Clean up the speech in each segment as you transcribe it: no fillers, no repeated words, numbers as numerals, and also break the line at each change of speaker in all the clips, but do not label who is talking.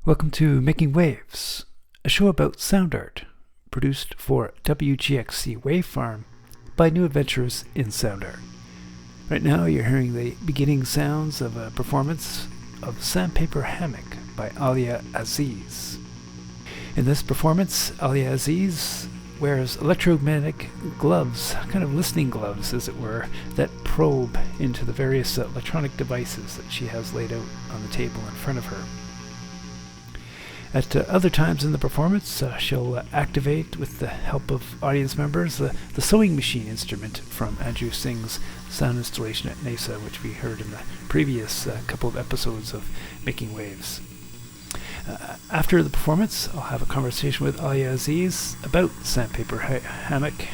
Welcome to Making Waves, a show about sound art, produced for WGXC Wave Farm by New Adventures in Sound Art. Right now you're hearing the beginning sounds of a performance of Sandpaper Hammock by Aliyah Aziz. In this performance, Aliyah Aziz wears electromagnetic gloves, kind of listening gloves as it were, that probe into the various electronic devices that she has laid out on the table in front of her. At other times in the performance, she'll activate, with the help of audience members, the sewing machine instrument from Anju Singh's sound installation at NAISA, which we heard in the previous couple of episodes of Making Waves. After the performance, I'll have a conversation with Aliyah Aziz about Sandpaper Hammock,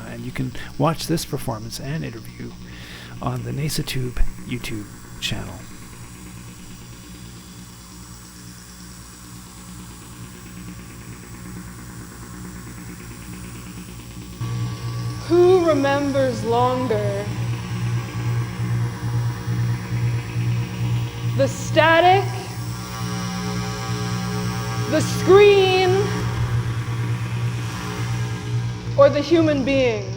and you can watch this performance and interview on the NAISA Tube YouTube channel.
Who remembers longer? The static, the screen, or the human being?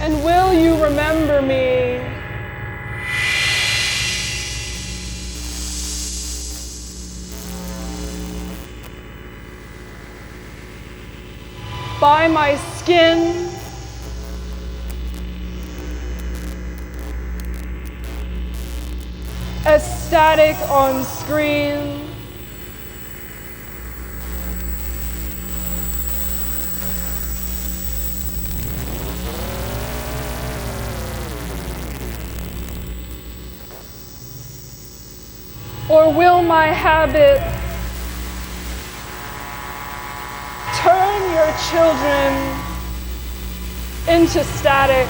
And will you remember me? By my skin, as static on screen, Or will my habit turn your children into static?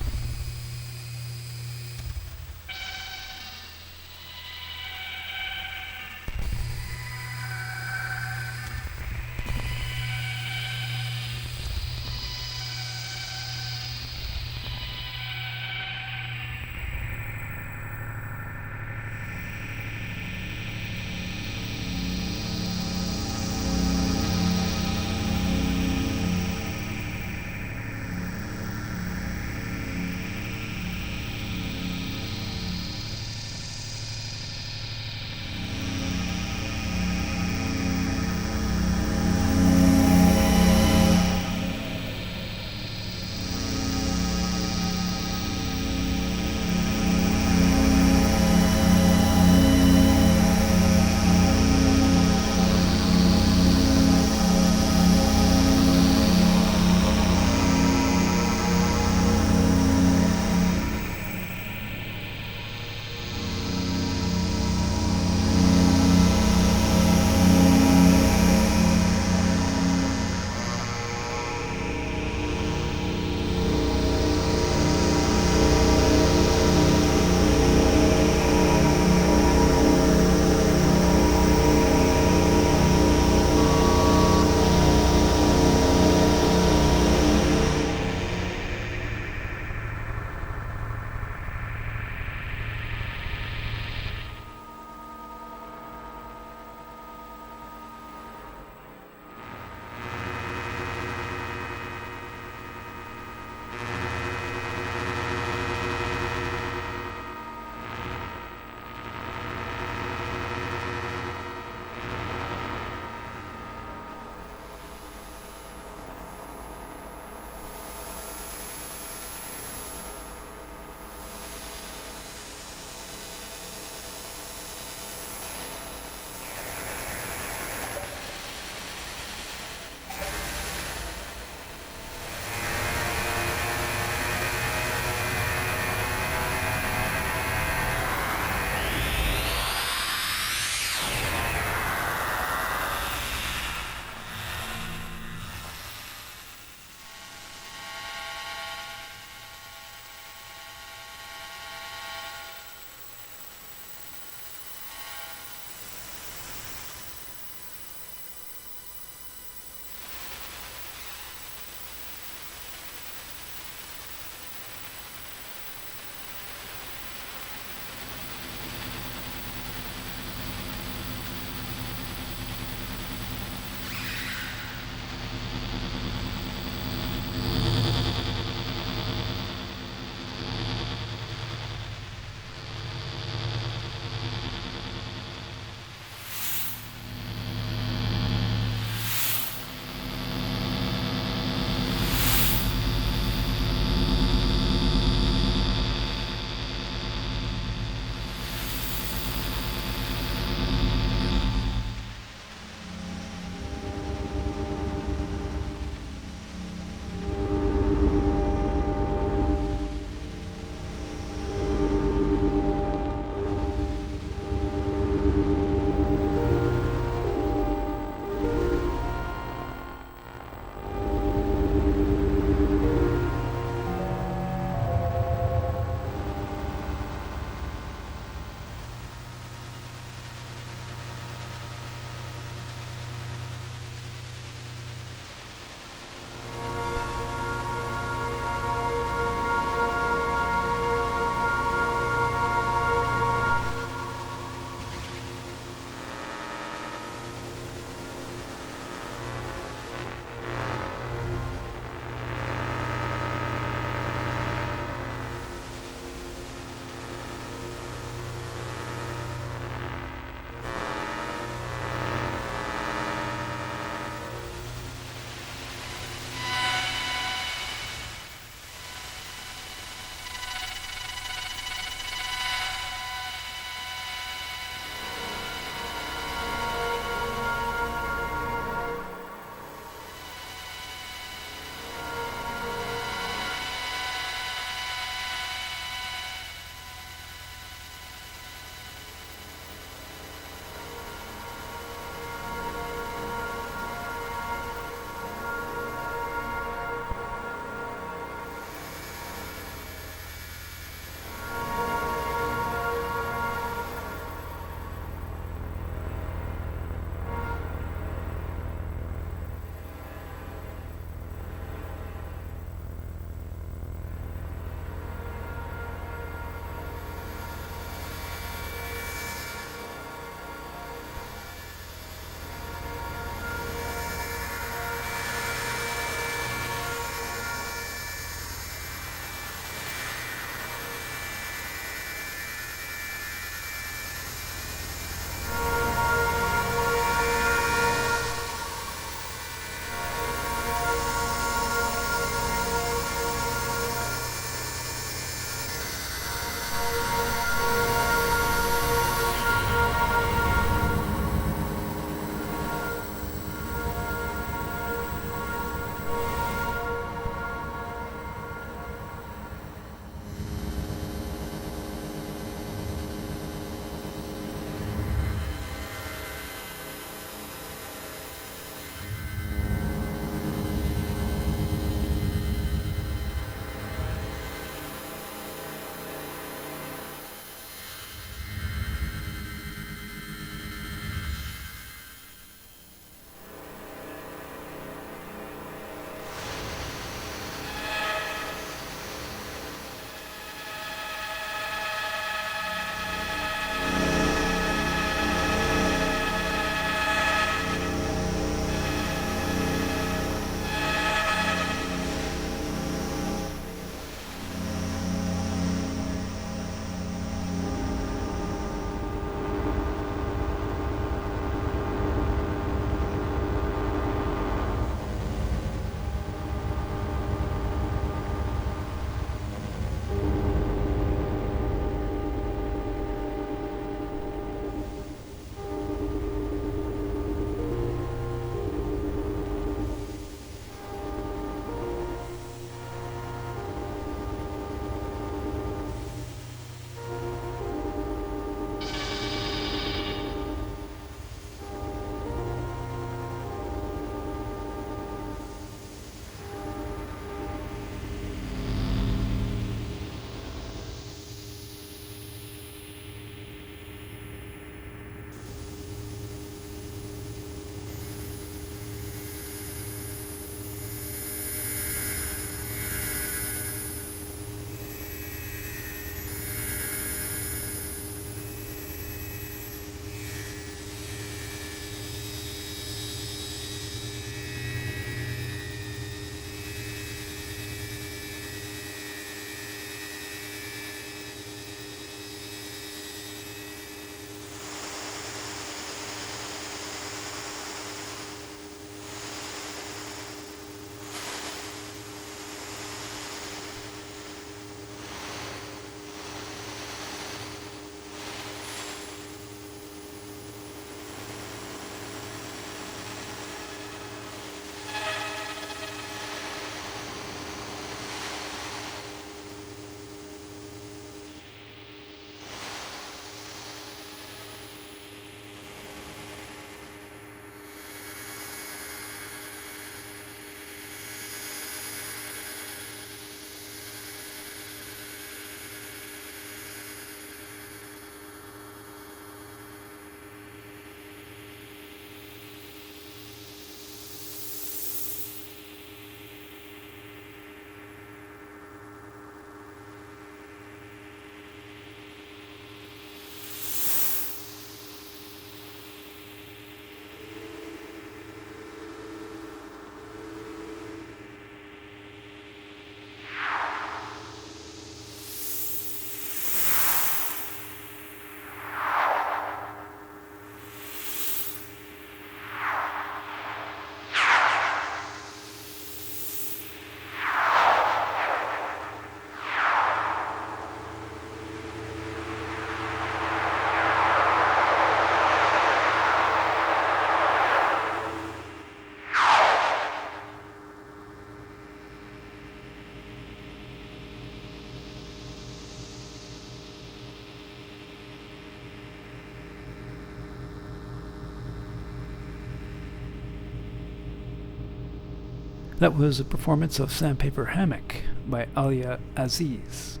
That was a performance of Sandpaper Hammock by Aliyah Aziz.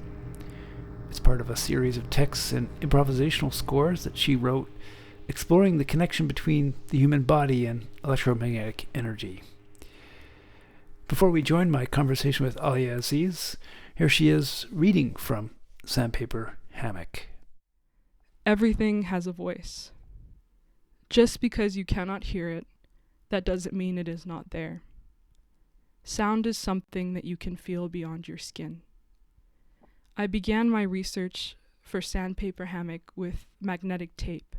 It's part of a series of texts and improvisational scores that she wrote exploring the connection between the human body and electromagnetic energy. Before we join my conversation with Aliyah Aziz, here she is reading from Sandpaper Hammock.
Everything has a voice. Just because you cannot hear it, that doesn't mean it is not there. Sound is something that you can feel beyond your skin. I began my research for Sandpaper Hammock with magnetic tape.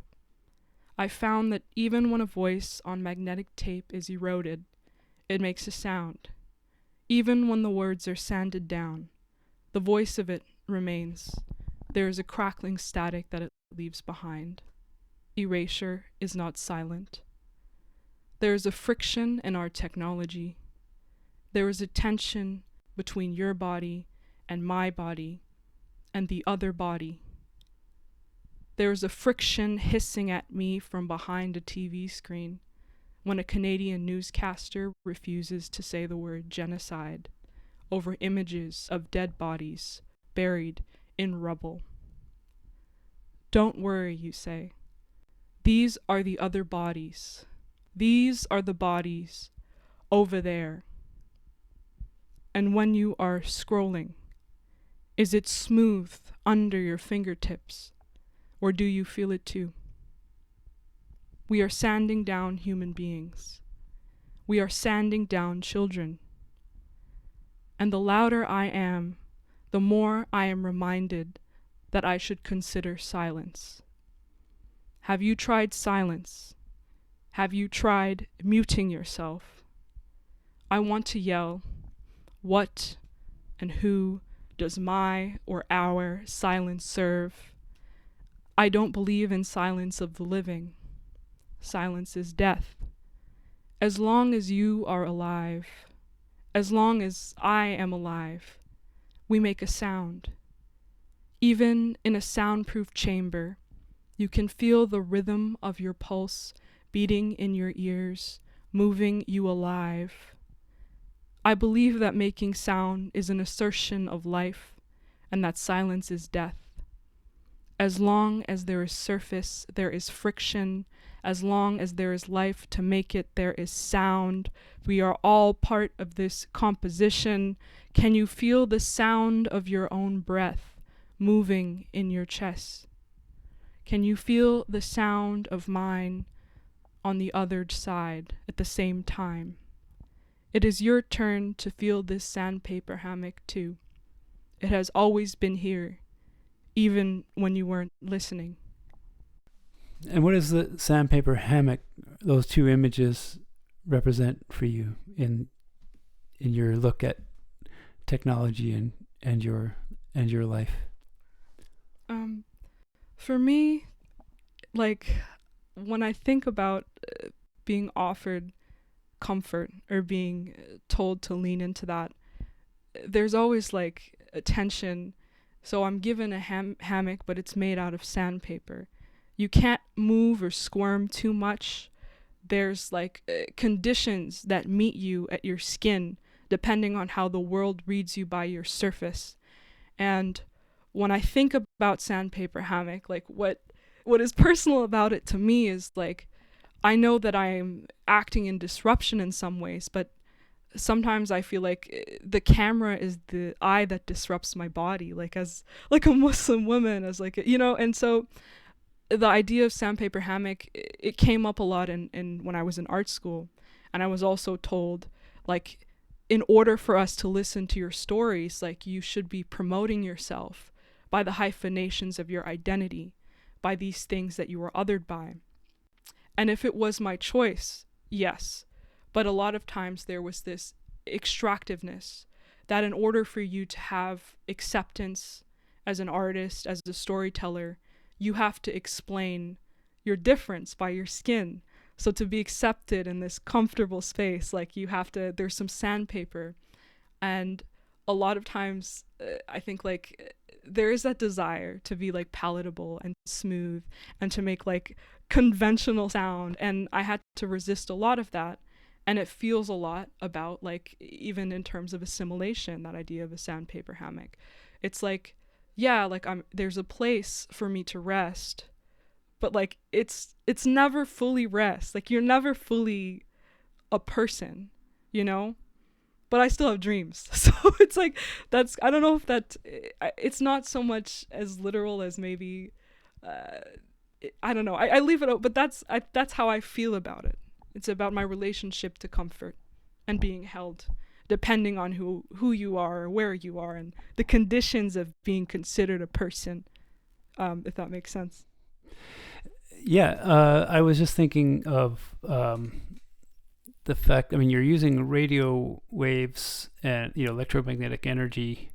I found that even when a voice on magnetic tape is eroded, it makes a sound. Even when the words are sanded down, the voice of it remains, There is a crackling static that it leaves behind. Erasure is not silent. There is a friction in our technology. There is a tension between your body and my body and the other body. There is a friction hissing at me from behind a TV screen when a Canadian newscaster refuses to say the word genocide over images of dead bodies buried in rubble. Don't worry, you say. These are the other bodies. These are the bodies over there. And when you are scrolling, is it smooth under your fingertips, or do you feel it too? We are sanding down human beings. We are sanding down children. And the louder I am, the more I am reminded that I should consider silence. Have you tried silence? Have you tried muting yourself? I want to yell, what and who does my or our silence serve? I don't believe in silence of the living. Silence is death. As long as you are alive, as long as I am alive, we make a sound. Even in a soundproof chamber, you can feel the rhythm of your pulse beating in your ears, moving you alive. I believe that making sound is an assertion of life, and that silence is death. As long as there is surface, there is friction. As long as there is life to make it, there is sound. We are all part of this composition. Can you feel the sound of your own breath moving in your chest? Can you feel the sound of mine on the other side at the same time? It is your turn to feel this sandpaper hammock too. It has always been here, even when you weren't listening.
And what does the sandpaper hammock, those two images, represent for you in your look at technology and your life?
For me, like when I think about being offered comfort or being told to lean into that, there's always like a tension. So I'm given a hammock, but it's made out of sandpaper. You can't move or squirm too much. There's like conditions that meet you at your skin, depending on how the world reads you by your surface. And when I think about sandpaper hammock, like what is personal about it to me is like, I know that I am acting in disruption in some ways, but sometimes I feel like the camera is the eye that disrupts my body, like as like a Muslim woman, as like, you know. And so the idea of sandpaper hammock, it came up a lot in when I was in art school. And I was also told, like, in order for us to listen to your stories, like, you should be promoting yourself by the hyphenations of your identity, by these things that you were othered by. And if it was my choice, yes. But a lot of times there was this extractiveness that in order for you to have acceptance as an artist, as a storyteller, you have to explain your difference by your skin. So to be accepted in this comfortable space, like you have to, there's some sandpaper. And a lot of times I think like there is that desire to be like palatable and smooth and to make like conventional sound. And I had to resist a lot of that. And it feels a lot about like, even in terms of assimilation, that idea of a sandpaper hammock. It's like, yeah, like there's a place for me to rest, but like it's never fully rest. Like you're never fully a person, you know? But I still have dreams. So it's like, I don't know if it's not so much as literal as maybe, I don't know. I leave it out, but that's how I feel about it. It's about my relationship to comfort and being held, depending on who you are or where you are and the conditions of being considered a person, if that makes sense.
Yeah, I was just thinking of the fact, I mean, you're using radio waves and, electromagnetic energy,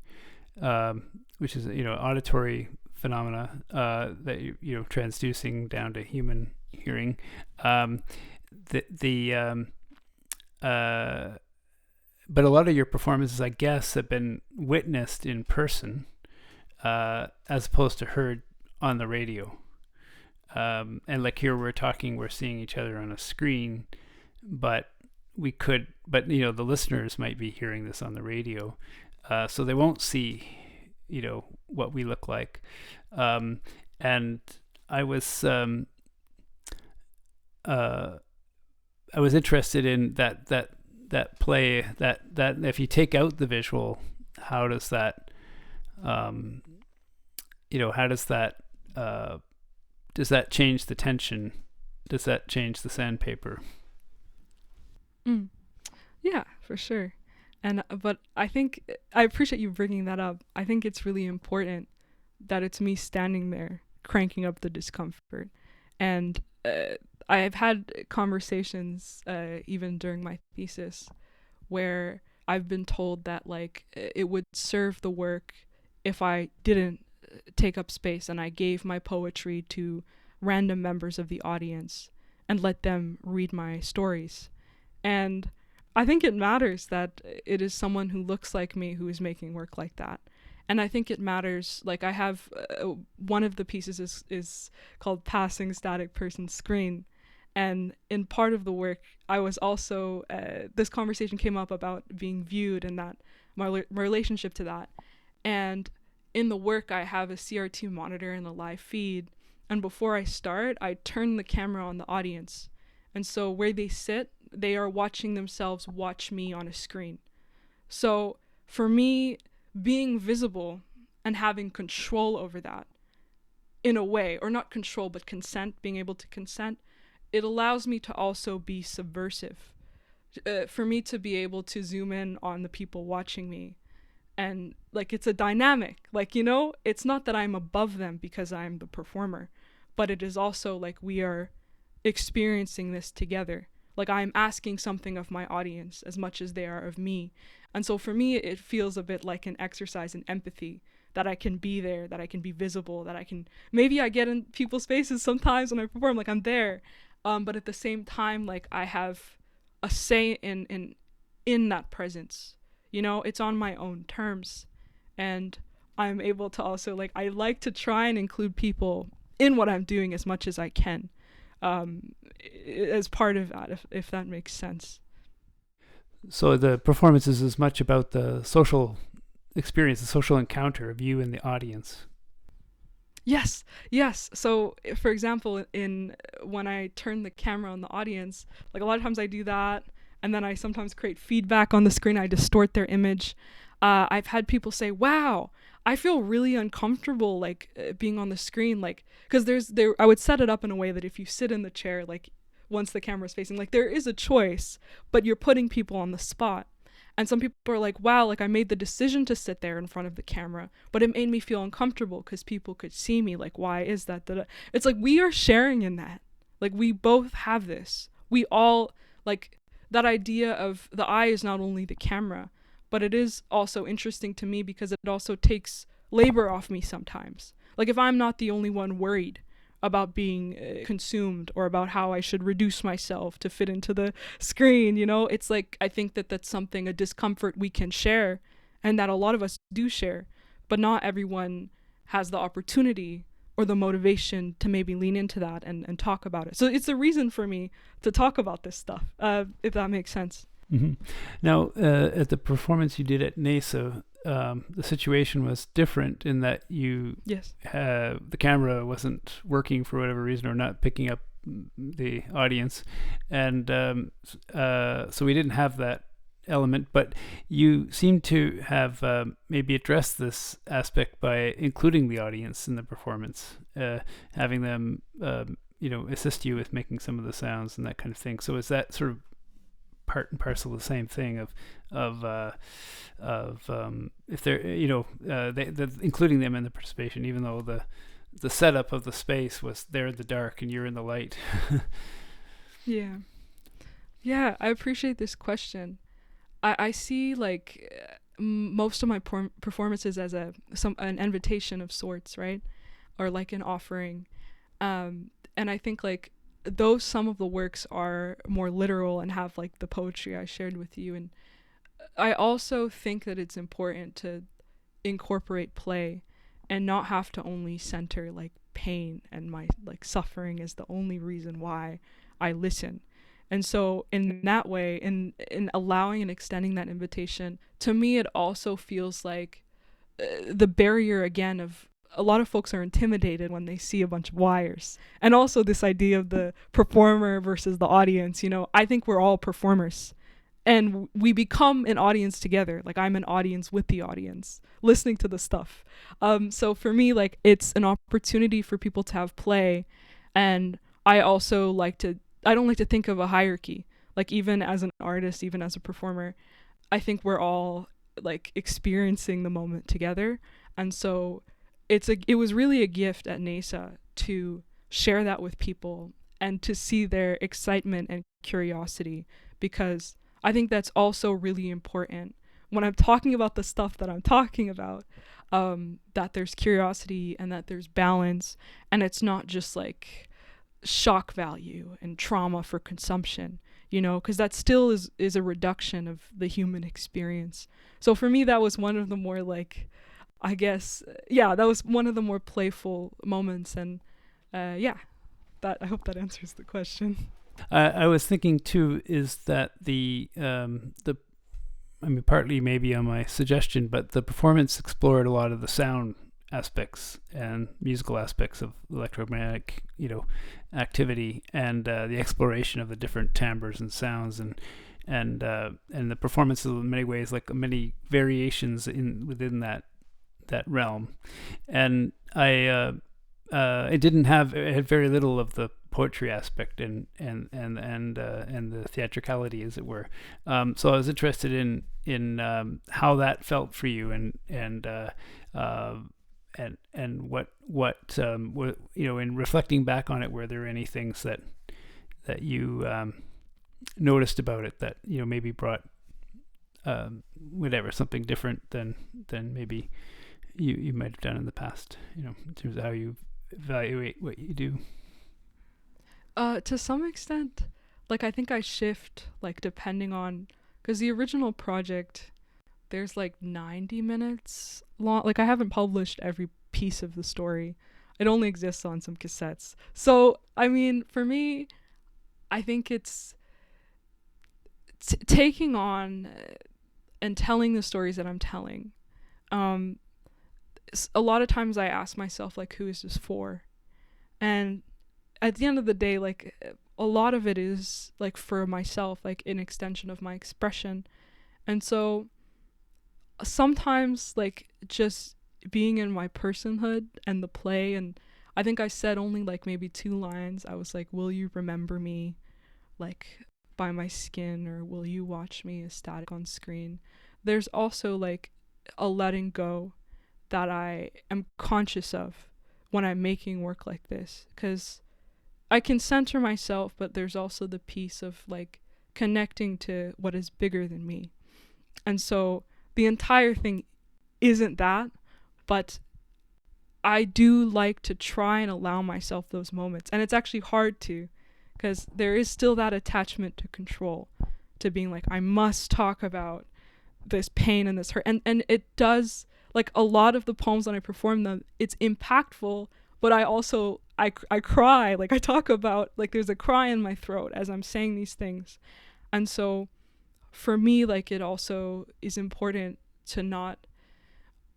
which is, auditory phenomena that you know, transducing down to human hearing. But a lot of your performances, I guess, have been witnessed in person as opposed to heard on the radio. And like here we're talking, we're seeing each other on a screen, but you know, the listeners might be hearing this on the radio, so they won't see, you know, what we look like. And I was interested in that play, that if you take out the visual, how does that, you know, how does that change the tension? Does that change the sandpaper?
Yeah, for sure. And but I think I appreciate you bringing that up. I think it's really important that it's me standing there cranking up the discomfort. And I've had conversations even during my thesis where I've been told that like it would serve the work if I didn't take up space and I gave my poetry to random members of the audience and let them read my stories. And I think it matters that it is someone who looks like me who is making work like that. And I think it matters, like I have, one of the pieces is called Passing Static Person Screen. And in part of the work, I was also, this conversation came up about being viewed and that my relationship to that. And in the work, I have a CRT monitor and a live feed. And before I start, I turn the camera on the audience. And so where they sit, they are watching themselves watch me on a screen. So for me, being visible and having control over that in a way, or not control, but consent, being able to consent, it allows me to also be subversive. For me to be able to zoom in on the people watching me. And like, it's a dynamic, like, you know, it's not that I'm above them because I'm the performer, but it is also like we are experiencing this together. Like I'm asking something of my audience as much as they are of me. And so for me, it feels a bit like an exercise in empathy, that I can be there, that I can be visible, that I can, maybe I get in people's faces sometimes when I perform, like I'm there. But at the same time, like I have a say in that presence. You know, it's on my own terms. And I'm able to also, like, I like to try and include people in what I'm doing as much as I can, as part of that, if that makes sense.
So the performance is as much about the social experience, the social encounter of you and the audience.
Yes. So, for example, when I turn the camera on the audience, like a lot of times I do that, and then I sometimes create feedback on the screen. I distort their image. I've had people say, "Wow, I feel really uncomfortable, like being on the screen, like because I would set it up in a way that if you sit in the chair, like once the camera's facing, like there is a choice, but you're putting people on the spot." And some people are like, "Wow, like I made the decision to sit there in front of the camera, but it made me feel uncomfortable because people could see me. Like, why is that?" It's like we are sharing in that. Like we both have this. We all, like, that idea of the eye is not only the camera, but it is also interesting to me because it also takes labor off me sometimes. Like if I'm not the only one worried about being consumed or about how I should reduce myself to fit into the screen, you know, it's like I think that that's something, a discomfort we can share and that a lot of us do share, but not everyone has the opportunity or the motivation to maybe lean into that and talk about it. So it's a reason for me to talk about this stuff, if that makes sense.
Mm-hmm. Now, at the performance you did at NAISA, the situation was different in that the camera wasn't working for whatever reason or not picking up the audience. And so we didn't have that element, but you seem to have maybe addressed this aspect by including the audience in the performance, having them assist you with making some of the sounds and that kind of thing. So is that sort of part and parcel the same thing of if they're including them in the participation, even though the setup of the space was they're in the dark and you're in the light?
Yeah, I appreciate this question. I see like most of my performances as an invitation of sorts, right? or like an offering. And I think like some of the works are more literal and have like the poetry I shared with you. And I also think that it's important to incorporate play and not have to only center like pain and my like suffering is the only reason why I listen. And so in that way, in allowing and extending that invitation, to me it also feels like the barrier again of a lot of folks are intimidated when they see a bunch of wires. And also this idea of the performer versus the audience, you know, I think we're all performers. And we become an audience together. Like I'm an audience with the audience, listening to the stuff. So for me, like it's an opportunity for people to have play. And I also I don't like to think of a hierarchy. Like even as an artist, even as a performer, I think we're all like experiencing the moment together. And so it was really a gift at NAISA to share that with people and to see their excitement and curiosity, because I think that's also really important when I'm talking about the stuff that I'm talking about, that there's curiosity and that there's balance, and it's not just like shock value and trauma for consumption, you know, because that still is a reduction of the human experience. So for me, that was one of the more like, I guess, that was one of the more playful moments. And that I hope that answers the question.
I was thinking too, is that I mean, partly maybe on my suggestion, but the performance explored a lot of the sound aspects and musical aspects of electromagnetic, you know, activity, and the exploration of the different timbres and sounds, and the performance in many ways, like many variations within that realm. And it had very little of the poetry aspect and the theatricality, as it were. So I was interested in how that felt for you, and what you know, in reflecting back on it, were there any things that you noticed about it that, you know, maybe brought something different than maybe you might have done in the past, you know, in terms of how you evaluate what you do?
To some extent, like I think I shift like depending on, because the original project, there's like 90 minutes long. Like I haven't published every piece of the story. It only exists on some cassettes. So I mean, for me, I think it's taking on and telling the stories that I'm telling. A lot of times I ask myself, like, who is this for? And at the end of the day, like, a lot of it is like for myself, like an extension of my expression. And so sometimes like just being in my personhood and the play, and I think I said only like maybe 2 lines. I was like, will you remember me like by my skin, or will you watch me as static on screen? There's also like a letting go that I am conscious of when I'm making work like this, because I can center myself, but there's also the piece of like connecting to what is bigger than me. And so the entire thing isn't that, but I do like to try and allow myself those moments. And it's actually hard to, because there is still that attachment to control, to being like, I must talk about this pain and this hurt. And it does, like a lot of the poems when I perform them, it's impactful, but I also, I cry, like I talk about, like there's a cry in my throat as I'm saying these things. And so for me, like it also is important to not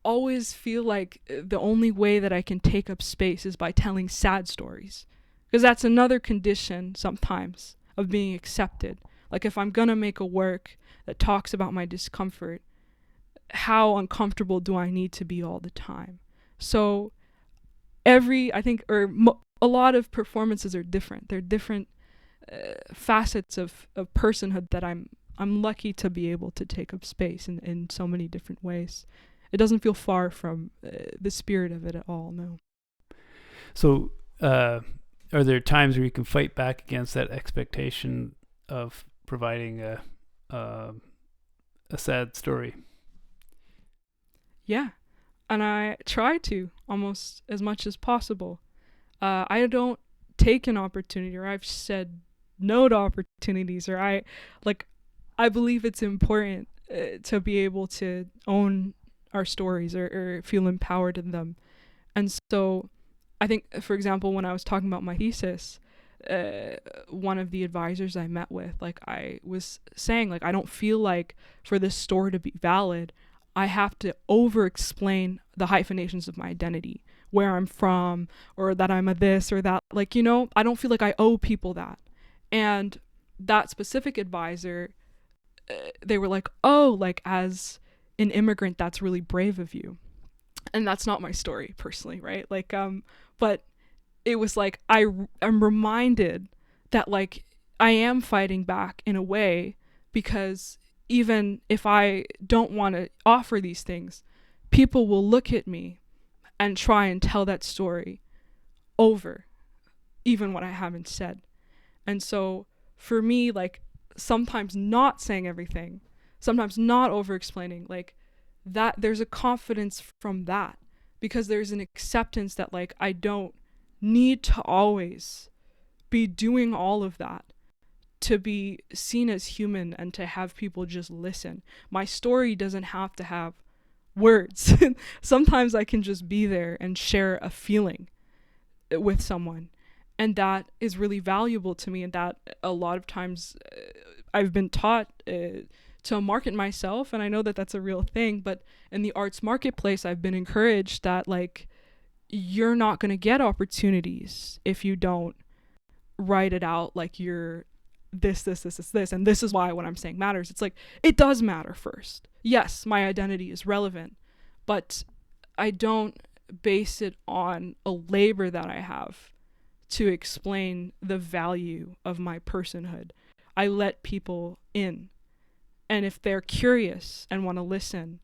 always feel like the only way that I can take up space is by telling sad stories, because that's another condition sometimes of being accepted. Like if I'm gonna make a work that talks about my discomfort, how uncomfortable do I need to be all the time? So a lot of performances are different. They're different facets of personhood that I'm lucky to be able to take up space in so many different ways. It doesn't feel far from the spirit of it at all, no.
So are there times where you can fight back against that expectation of providing a sad story?
Yeah, and I try to. almost as much as possible. I don't take an opportunity, or I've said no to opportunities, or I believe it's important to be able to own our stories, or feel empowered in them. And so I think, for example, when I was talking about my thesis, one of the advisors I met with, like, I was saying, like, I don't feel like for this story to be valid, I have to over explain the hyphenations of my identity, where I'm from, or that I'm a this or that. Like, you know, I don't feel like I owe people that. And that specific advisor, they were like, oh, like, as an immigrant, that's really brave of you. And that's not my story personally, right? Like, but it was like, I'm reminded that, like, I am fighting back in a way, because even if I don't want to offer these things, people will look at me and try and tell that story over, even what I haven't said. And so for me, like, sometimes not saying everything, sometimes not over explaining, like, that there's a confidence from that, because there's an acceptance that, like, I don't need to always be doing all of that to be seen as human and to have people just listen. My story doesn't have to have words. Sometimes I can just be there and share a feeling with someone, and that is really valuable to me. And that a lot of times I've been taught to market myself, and I know that that's a real thing, but in the arts marketplace, I've been encouraged that, like, you're not going to get opportunities if you don't write it out like you're this, and this is why what I'm saying matters. It's like, it does matter first. Yes, my identity is relevant, but I don't base it on a labor that I have to explain the value of my personhood. I let people in, and if they're curious and want to listen,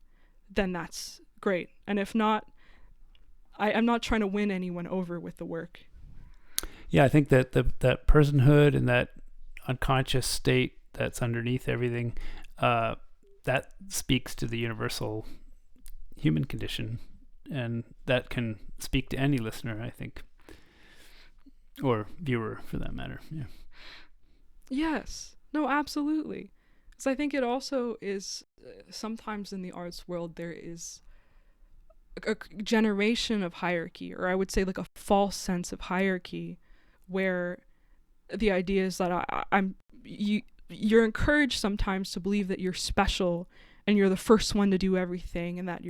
then that's great. And if not, I'm not trying to win anyone over with the work.
Yeah, I think that that personhood and that unconscious state that's underneath everything, that speaks to the universal human condition, and that can speak to any listener, I think, or viewer for that matter. Yeah.
Yes. No, absolutely. So I think it also is, sometimes in the arts world, there is a generation of hierarchy, or I would say like a false sense of hierarchy, where the idea is that you're encouraged sometimes to believe that you're special and you're the first one to do everything, and that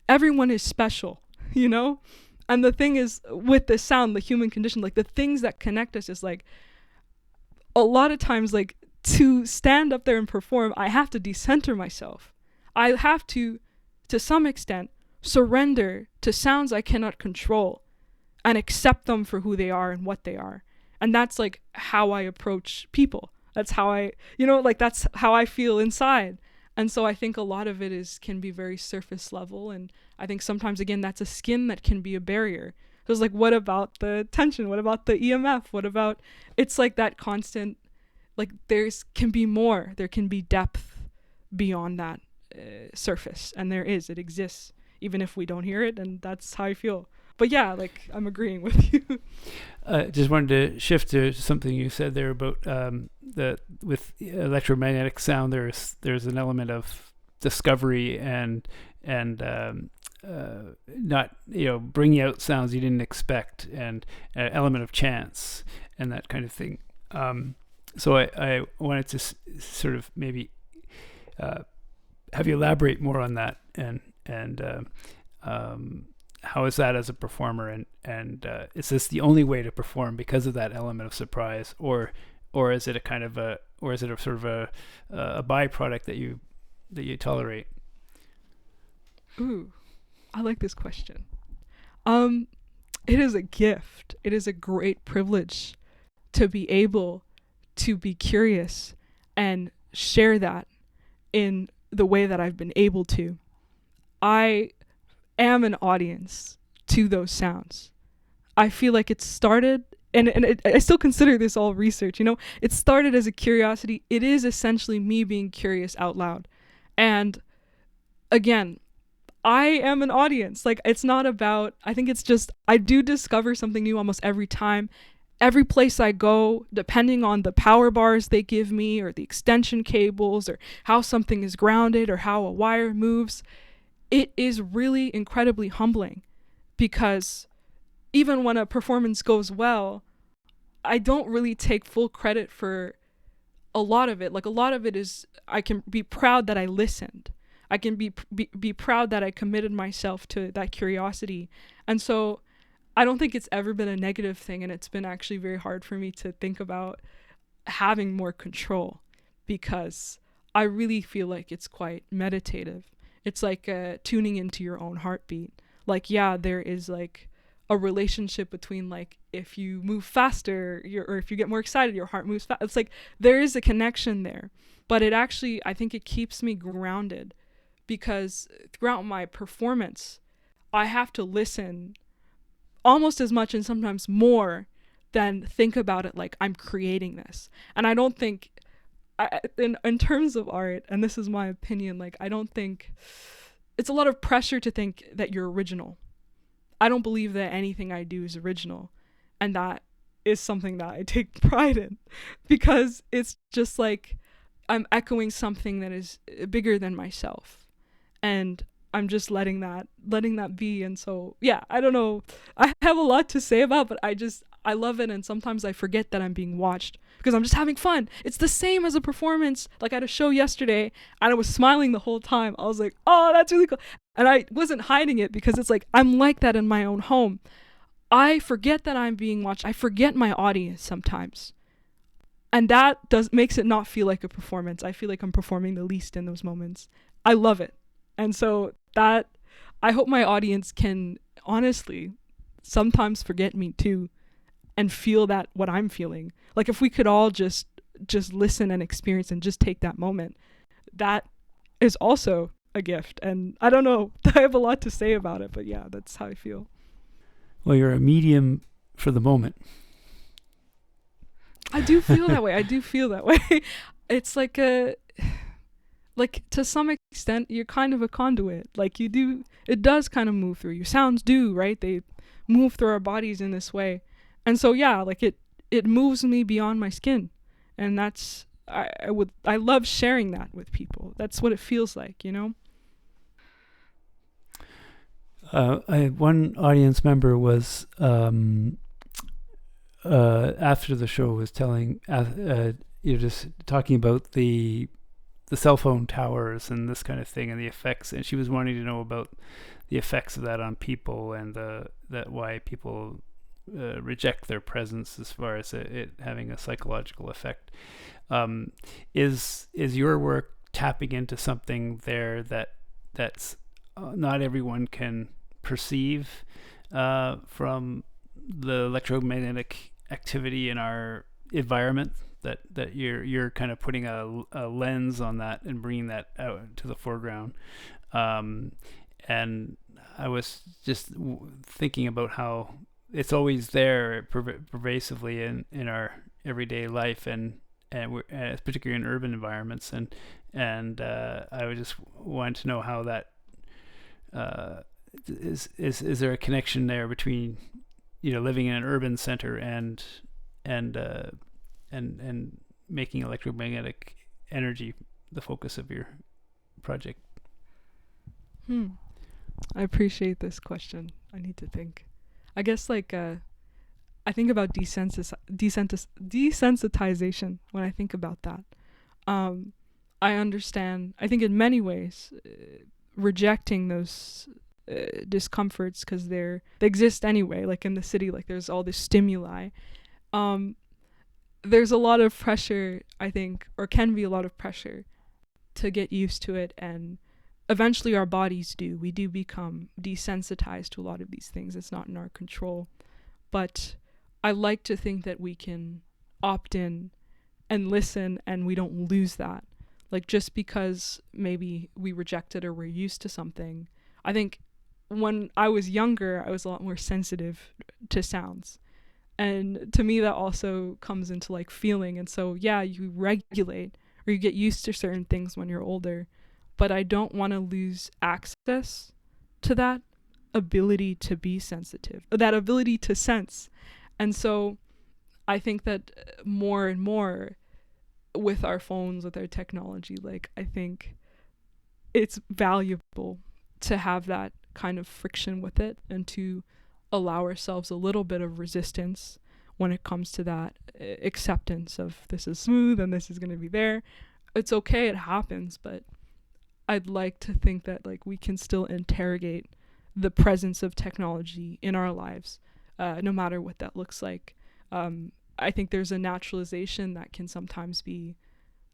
everyone is special, you know? And the thing is, with the sound, the human condition, like, the things that connect us is, like, a lot of times, like, to stand up there and perform, I have to decenter myself. I have to some extent, surrender to sounds I cannot control and accept them for who they are and what they are. And that's, like, how I approach people. That's how that's how I feel inside. And so I think a lot of it can be very surface level. And I think sometimes, again, that's a skin that can be a barrier. So it's like, what about the tension? What about the EMF? What about, it's like that constant, like, can be more. There can be depth beyond that surface. And it exists, even if we don't hear it. And that's how I feel. But yeah, like, I'm agreeing with you.
Just wanted to shift to something you said there about with electromagnetic sound. There's an element of discovery and not, bringing out sounds you didn't expect, and an element of chance and that kind of thing. So I wanted to sort of maybe have you elaborate more on that, and how is that as a performer, and is this the only way to perform because of that element of surprise, or is it a sort of a byproduct that you tolerate?
Ooh, I like this question. It is a gift. It is a great privilege to be able to be curious and share that in the way that I've been able to. I am an audience to those sounds. I feel like it started, and I still consider this all research, it started as a curiosity. It is essentially me being curious out loud. And again, I am an audience. Like, it's not about, I think it's just, I do discover something new almost every time. Every place I go, depending on the power bars they give me or the extension cables or how something is grounded or how a wire moves, it is really incredibly humbling, because even when a performance goes well, I don't really take full credit for a lot of it. Like, a lot of it is, I can be proud that I listened. I can be proud that I committed myself to that curiosity. And so I don't think it's ever been a negative thing, and it's been actually very hard for me to think about having more control, because I really feel like it's quite meditative. It's like tuning into your own heartbeat. Like, yeah, there is like a relationship between, like, if you move faster, or if you get more excited, your heart moves fast. It's like there is a connection there, but it actually, I think it keeps me grounded, because throughout my performance, I have to listen almost as much and sometimes more than think about it like I'm creating this. And I don't think, in terms of art, and this is my opinion, like, I don't think it's a lot of pressure to think that you're original. I don't believe that anything I do is original, and that is something that I take pride in, because it's just like I'm echoing something that is bigger than myself, and I'm just letting that be. And so, yeah, I don't know, I have a lot to say about, but I love it, and sometimes I forget that I'm being watched because I'm just having fun. It's the same as a performance. Like, I had a show yesterday and I was smiling the whole time. I was like, oh, that's really cool. And I wasn't hiding it, because it's like, I'm like that in my own home. I forget that I'm being watched. I forget my audience sometimes. And that makes it not feel like a performance. I feel like I'm performing the least in those moments. I love it. And so that, I hope my audience can honestly sometimes forget me too, and feel that what I'm feeling. Like, if we could all just listen and experience and just take that moment, that is also a gift. And I don't know, I have a lot to say about it, but yeah, that's how I feel.
Well, you're a medium for the moment.
I do feel that way. It's like to some extent, you're kind of a conduit. Like, it does kind of move through you. Sounds do, right? They move through our bodies in this way. And so, yeah, like, it moves me beyond my skin. And that's, I love sharing that with people. That's what it feels like, you know?
One audience member was, after the show, was telling, just talking about the cell phone towers and this kind of thing and the effects, and she was wanting to know about the effects of that on people, and that why people reject their presence, as far as it having a psychological effect. Is your work tapping into something there that's not everyone can perceive from the electromagnetic activity in our environment, that you're kind of putting a lens on that and bringing that out to the foreground? And I was just thinking about how it's always there pervasively in our everyday life, and particularly in urban environments, and I would just want to know how that is there a connection there between, living in an urban center and making electromagnetic energy the focus of your project?
I appreciate this question. I need to think. I guess, like, I think about desensitization when I think about that. I understand, I think in many ways, rejecting those discomforts, because they exist anyway. Like, in the city, like, there's all this stimuli. There's a lot of pressure, I think, or can be a lot of pressure to get used to it, and eventually our bodies do. We do become desensitized to a lot of these things. It's not in our control. But I like to think that we can opt in and listen, and we don't lose that. Like, just because maybe we reject it or we're used to something. I think when I was younger, I was a lot more sensitive to sounds. And to me, that also comes into, like, feeling. And so, yeah, you regulate or you get used to certain things when you're older. But I don't want to lose access to that ability to be sensitive, that ability to sense. And so I think that more and more with our phones, with our technology, like, I think it's valuable to have that kind of friction with it and to allow ourselves a little bit of resistance when it comes to that acceptance of this is smooth and this is going to be there. It's okay, it happens, but I'd like to think that, like, we can still interrogate the presence of technology in our lives, no matter what that looks like. I think there's a naturalization that can sometimes be,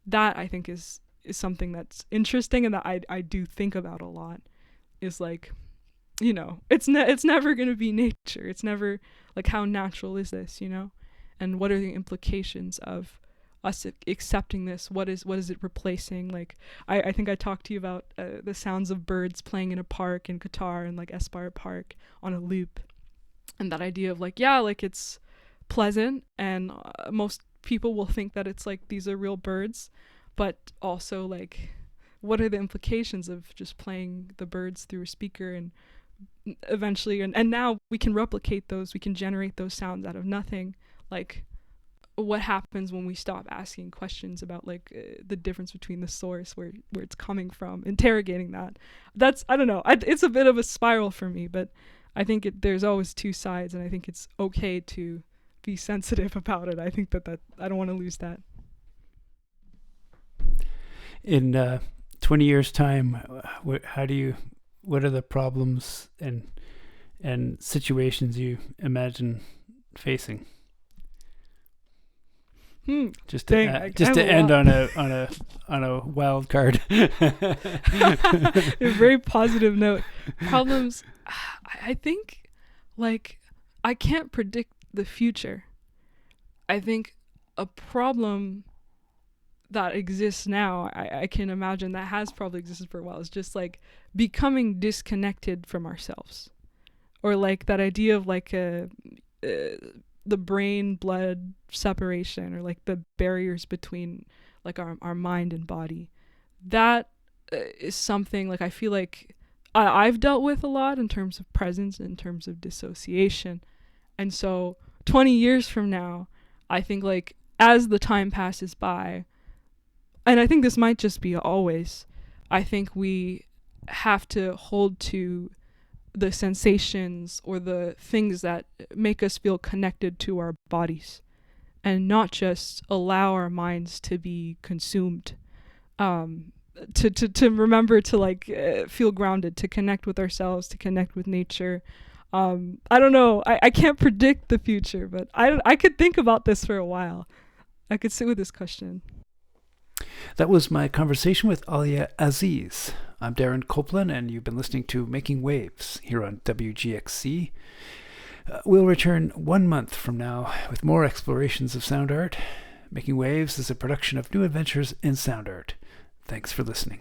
that I think is something that's interesting and that I do think about a lot, is like, you know, it's never going to be nature. It's never, like, how natural is this, you know? And what are the implications of us accepting this? What is it replacing? Like, I think I talked to you about the sounds of birds playing in a park in Qatar, and like Espire Park on a loop, and that idea of like, yeah, like, it's pleasant, and most people will think that it's like these are real birds, but also, like, what are the implications of just playing the birds through a speaker, and eventually, and now we can replicate those, we can generate those sounds out of nothing. Like, what happens when we stop asking questions about, like, the difference between the source, where it's coming from, interrogating that? That's, I don't know, it's a bit of a spiral for me, but I think there's always two sides, and I think it's okay to be sensitive about it. I think that I don't want to lose that.
In 20 years' time, what are the problems and situations you imagine facing? Just to end on a wild card.
A very positive note. Problems, I think, like, I can't predict the future. I think a problem that exists now, I can imagine that has probably existed for a while, is just like becoming disconnected from ourselves, or like that idea of like the brain blood separation, or like the barriers between like our mind and body. That is something, like, I feel like I've dealt with a lot in terms of presence, in terms of dissociation. And so 20 years from now, I think, like, as the time passes by, and I think this might just be always, I think we have to hold to the sensations or the things that make us feel connected to our bodies, and not just allow our minds to be consumed. To remember to, like, feel grounded, to connect with ourselves, to connect with nature. I don't know. I can't predict the future, but I could think about this for a while. I could sit with this question.
That was my conversation with Aliyah Aziz. I'm Darren Copeland, and you've been listening to Making Waves here on WGXC. We'll return 1 month from now with more explorations of sound art. Making Waves is a production of New Adventures in Sound Art. Thanks for listening.